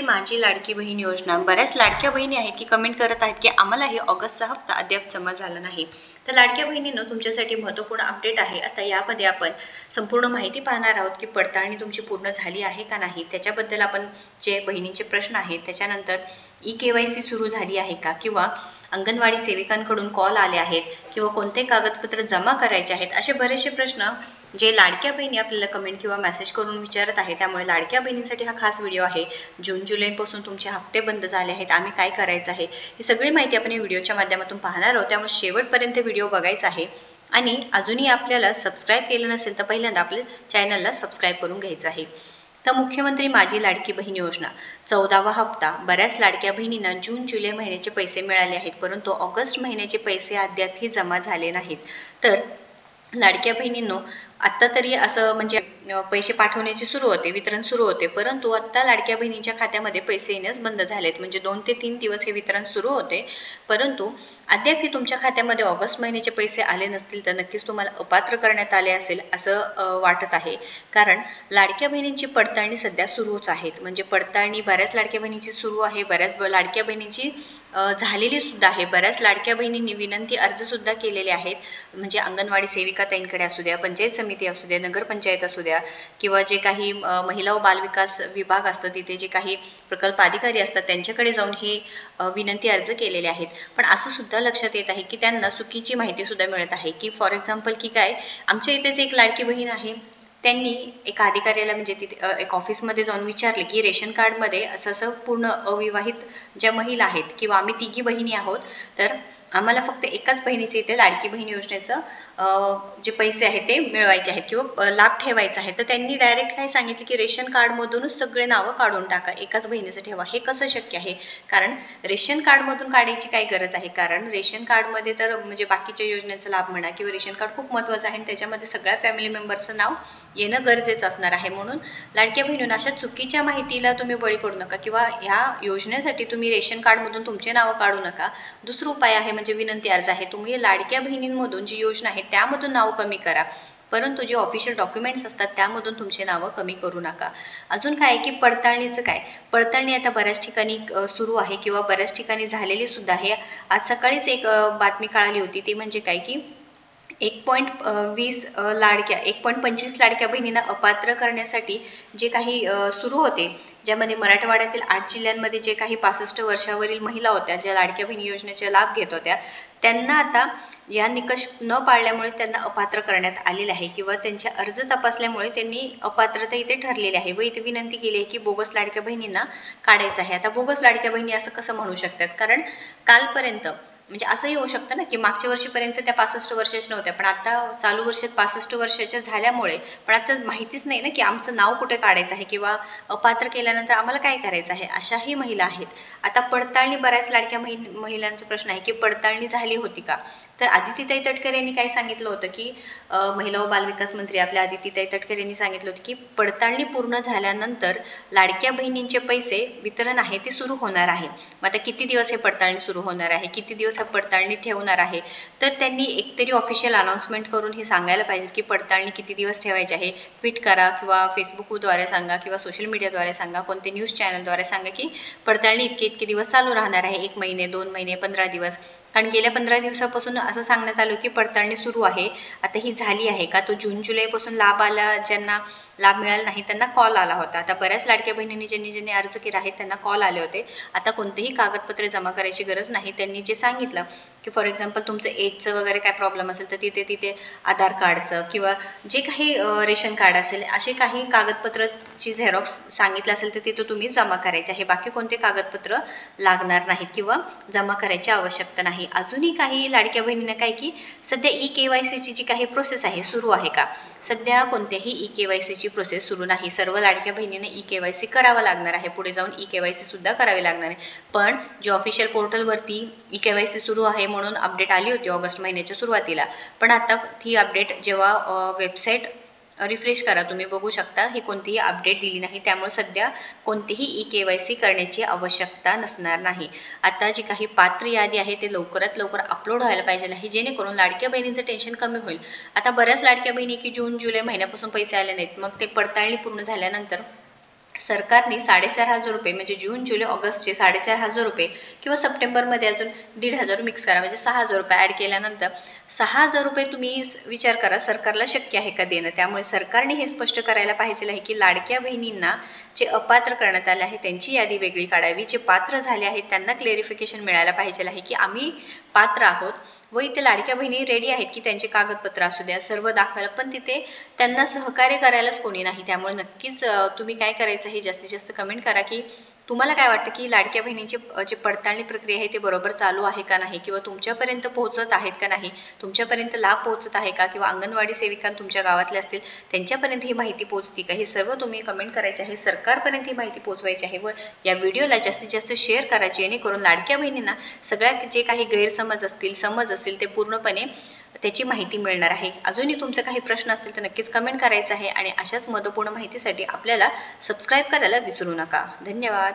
माझी लाडकी बहीण योजना। बऱ्याच लाडक्या बहिणी आहेत की कमेंट करत आहेत की आम्हालाही ऑगस्टचा हप्ता अद्याप जमा झाला नाही। तर लाडक्या बहिणींनो, तुमच्यासाठी महत्त्वपूर्ण अपडेट आहे। आता यामध्ये आपण संपूर्ण माहिती पाहणार आहोत की पडताळणी तुमची पूर्ण झाली आहे का नाही, त्याच्याबद्दल आपण जे बहिणींचे प्रश्न आहेत, त्याच्यानंतर KYC सुरू झाली आहे का, किंवा अंगणवाडी सेविकांकडून कॉल आले आहेत, किंवा कोणते कागदपत्र जमा करायचे आहेत, असे बरेचसे प्रश्न जे लाडक्या बहिणी आपल्याला कमेंट किंवा मेसेज करून विचारत आहे। त्यामुळे लाडक्या बहिणींसाठी हा खास व्हिडिओ आहे। जून जुलैपासून तुमचे हप्ते बंद झाले आहेत, आम्ही काय करायचं आहे ही सगळी माहिती आपण या व्हिडिओच्या माध्यमातून पाहणार आहोत। त्यामुळे शेवटपर्यंत व्हिडिओ बघायचा आहे। आणि अजूनही आपल्याला सबस्क्राईब केलं नसेल तर पहिल्यांदा आपल्या चॅनलला सबस्क्राईब करून घ्यायचं आहे। तर मुख्यमंत्री माझी लाडकी बहीण योजना 14वा हप्ता। बऱ्याच लाडक्या बहिणींना जून जुलै महिन्याचे पैसे मिळाले आहेत, परंतु ऑगस्ट महिन्याचे पैसे अद्यापही जमा झाले नाहीत। तर लाडक्या बहिणींनो, आत्ता तरी असं म्हणजे पैसे पाठवण्याचे सुरू होते, वितरण सुरू होते, परंतु आत्ता लाडक्या बहिणींच्या खात्यामध्ये पैसे येणंच बंद झालेत। म्हणजे 2 ते 3 दिवस हे वितरण सुरू होते, परंतु अद्यापही तुमच्या खात्यामध्ये ऑगस्ट महिन्याचे पैसे आले नसतील तर नक्कीच तुम्हाला अपात्र करण्यात आले असेल असं वाटत आहे। कारण लाडक्या बहिणींची पडताळणी सध्या सुरूच आहेत। म्हणजे पडताळणी बऱ्याच लाडक्या बहिणींची सुरू आहे, बऱ्याच लाडक्या बहिणींची झालेली सुद्धा आहे। बऱ्याच लाडक्या बहिणींनी विनंती अर्जसुद्धा केलेले आहेत। म्हणजे अंगणवाडी सेविकाताईंकडे असू द्या, पंचायत समिती असू द्या, नगरपंचायत असू द्या, किंवा जे काही महिला व बालविकास विभाग असतं तिथे जे काही प्रकल्प अधिकारी असतात त्यांच्याकडे जाऊन हे विनंती अर्ज केलेले आहेत। पण असं सुद्धा लक्षात येत आहे की त्यांना चुकीची माहिती सुद्धा मिळत आहे। की फॉर एक्झाम्पल की काय, आमच्या इथेच एक लाडकी बहीण आहे, त्यांनी एका अधिकाऱ्याला म्हणजे तिथे एक ऑफिसमध्ये जाऊन विचारले की रेशन कार्डमध्ये असं पूर्ण अविवाहित ज्या महिला आहेत, किंवा आम्ही तिघी बहिणी आहोत, तर आम्हाला फक्त एकाच बहिणीचे इथे लाडकी बहीण योजनेचं जे पैसे आहेत ते मिळवायचे आहेत किंवा लाभ ठेवायचा आहे। तर त्यांनी डायरेक्ट काय सांगितलं की रेशन कार्डमधूनच सगळे नावं काढून टाका, एकाच बहिणीचं ठेवा। हे कसं शक्य आहे? कारण रेशन कार्डमधून काढायची काय गरज आहे? कारण रेशन कार्डमध्ये तर म्हणजे बाकीच्या योजनेचा लाभ म्हणा किंवा रेशन कार्ड खूप महत्त्वाचं आहे आणि त्याच्यामध्ये सगळ्या फॅमिली मेंबर्सचं नाव येणं गरजेचं असणार आहे। म्हणून लाडक्या बहिणींना अशा चुकीच्या माहितीला तुम्ही बळी पडू नका, किंवा ह्या योजनेसाठी तुम्ही रेशन कार्डमधून तुमचे नावं काढू नका। दुसरा उपाय आहे म्हणजे विनंती अर्ज आहे। तुम्ही लाडक्या बहिणींमधून जी योजना आहे त्यामधून नाव कमी करा, परंतु जे ऑफिशियल डॉक्युमेंट्स असतात त्यामधून तुमचे नावं कमी करू नका। अजून काय की पडताळणीचं काय, पडताळणी आता बऱ्याच ठिकाणी सुरू आहे किंवा बऱ्याच ठिकाणी झालेली सुद्धा आहे। आज सकाळीच एक बातमी कळाली होती, ती म्हणजे काय की 1.25 लाडक्या बहिणींना अपात्र करण्यासाठी जे काही सुरू होते, ज्यामध्ये मराठवाड्यातील 8 जिल्ह्यांमध्ये जे काही 65 वर्षावरील महिला होत्या ज्या लाडक्या बहिणी योजनेचे लाभ घेत होत्या, त्यांना आता या निकष न पाळल्यामुळे त्यांना अपात्र करण्यात आलेले आहे, किंवा त्यांचे अर्ज तपासल्यामुळे त्यांनी अपात्रता इथे ठरलेली आहे व इथे विनंती केली आहे की बोगस लाडक्या बहिणींना काढायचं आहे। आता बोगस लाडक्या बहिणी असं कसं म्हणू शकतात? कारण कालपर्यंत म्हणजे असंही होऊ शकतं ना की मागच्या वर्षीपर्यंत त्या 65 वर्षाच्या नव्हत्या, पण आता चालू वर्षात 65 वर्षाच्या झाल्यामुळे पण आता माहितीच नाही ना की आमचं नाव कुठे काढायचं आहे किंवा अपात्र केल्यानंतर आम्हाला काय करायचं आहे, अशाही महिला आहेत। आता पडताळणी, बऱ्याच लाडक्या महिलांचा प्रश्न आहे की पडताळणी झाली होती का? तर आदितीताई तटकरे यांनी काय सांगितलं होतं की महिला व बालविकास मंत्री आपल्या आदितीताई तटकरे यांनी सांगितलं होतं की पडताळणी पूर्ण झाल्यानंतर लाडक्या बहिणींचे पैसे वितरण आहे ते सुरू होणार आहे। मग आता किती दिवस हे पडताळणी सुरू होणार आहे, किती दिवस हा पडताळणी ठेवणार आहे, तर त्यांनी एकतरी ऑफिशियल अनाउन्समेंट करून हे सांगायला पाहिजे की पडताळणी किती दिवस ठेवायची आहे। ट्विट करा किंवा फेसबुकद्वारे सांगा किंवा सोशल मीडियाद्वारे सांगा, कोणते न्यूज चॅनलद्वारे सांगा की पडताळणी इतके दिवस चालू राहणार आहे, 1 महिने, 2 महिने, 15 दिवस। कारण गेल्या 15 दिवसापासून असं सांगण्यात आलं की पडताळणी सुरू आहे, आता ही झाली आहे का? तो जून जुलैपासून लाभ आला, ज्यांना लाभ मिळाला नाही त्यांना कॉल आला होता। आता बऱ्याच लाडक्या बहिणींनी ज्यांनी अर्ज केला आहे त्यांना कॉल आले होते। आता कोणतेही कागदपत्रे जमा करायची गरज नाही। त्यांनी जे सांगितलं की फॉर एक्झाम्पल तुमचं एजचं वगैरे काय प्रॉब्लेम असेल तर तिथे आधार कार्डचं किंवा जे काही रेशन कार्ड असेल असे काही कागदपत्राची झेरॉक्स सांगितलं असेल तर तिथं तुम्ही जमा करायचे आहे। बाकी कोणते कागदपत्र लागणार नाहीत किंवा जमा करायची आवश्यकता नाही। अजूनही काही लाडक्या बहिणींना काय की सध्या KYCची जी काही प्रोसेस आहे सुरू आहे का? सध्या कोणत्याही KYCची प्रोसेस सुरू नाही। सर्व लाडक्या बहिणींना KYC करावं लागणार आहे, पुढे जाऊन KYC सुद्धा करावी लागणार आहे। पण जे ऑफिशियल पोर्टलवरती KYC सुरू आहे म्हणून अपडेट आली होती ऑगस्ट महिन्याच्या सुरुवातीला, पण आता ती अपडेट जेव्हा वेबसाईट रिफ्रेश करा तुम्ही बघू शकता ही कोणतीही अपडेट दिली नाही। त्यामुळे सध्या कोणतीही KYC करण्याची आवश्यकता नसणार नाही। आता जी काही पात्र यादी आहे ते लवकरात लवकर अपलोड व्हायला पाहिजे आहे, जेणेकरून लाडक्या बहिणींचं टेन्शन कमी होईल। आता बऱ्याच लाडक्या बहिणी की जून जुलै महिन्यापासून पैसे आले नाहीत, मग ते पडताळणी पूर्ण झाल्यानंतर सरकारने 4,500 रुपये म्हणजे जून जुलै ऑगस्टचे 4,500 रुपये किंवा सप्टेंबरमध्ये अजून 1,500 मिक्स करा म्हणजे 6,000 रुपये ॲड केल्यानंतर 6,000 रुपये तुम्ही विचार करा सरकारला शक्य आहे का देणं. त्यामुळे सरकारने हे स्पष्ट करायला पाहिजे आहे की लाडक्या बहिणींना जे अपात्र करण्यात आले आहे त्यांची यादी वेगळी काढावी, जे पात्र झाले आहेत त्यांना क्लेरिफिकेशन मिळायला पाहिजे आहे की आम्ही पात्र आहोत व इथे लाडक्या बहिणी रेडी आहेत की त्यांचे कागदपत्र असू द्या सर्व दाखवायला, पण तिथे त्यांना सहकार्य करायलाच कोणी नाही. त्यामुळे नक्कीच तुम्ही काय करायचं हे जास्तीत जास्त कमेंट करा की तुम्हाला काय वाटतं की लाडक्या बहिणींची जी पडताळणी प्रक्रिया आहे ते बरोबर चालू आहे का नाही, किंवा तुमच्यापर्यंत पोहोचत आहेत का नाही, तुमच्यापर्यंत लाभ पोहोचत आहे का, किंवा अंगणवाडी सेविका तुमच्या गावातले असतील त्यांच्यापर्यंत ही माहिती पोहोचते का, हे सर्व तुम्ही कमेंट करायचे आहे. सरकारपर्यंत ही माहिती पोहोचवायची आहे व या व्हिडिओला जास्तीत जास्त शेअर करा जेणेकरून लाडक्या बहिणींना सगळ्या जे काही गैरसमज असतील समज असतील ते पूर्णपणे त्याची माहिती मिळणार आहे. अजूनही तुमचे काही प्रश्न असतील तर नक्कीच कमेंट करायचं आहे आणि अशाच महत्त्वपूर्ण माहितीसाठी आपल्याला सबस्क्राईब करायला विसरू नका. धन्यवाद.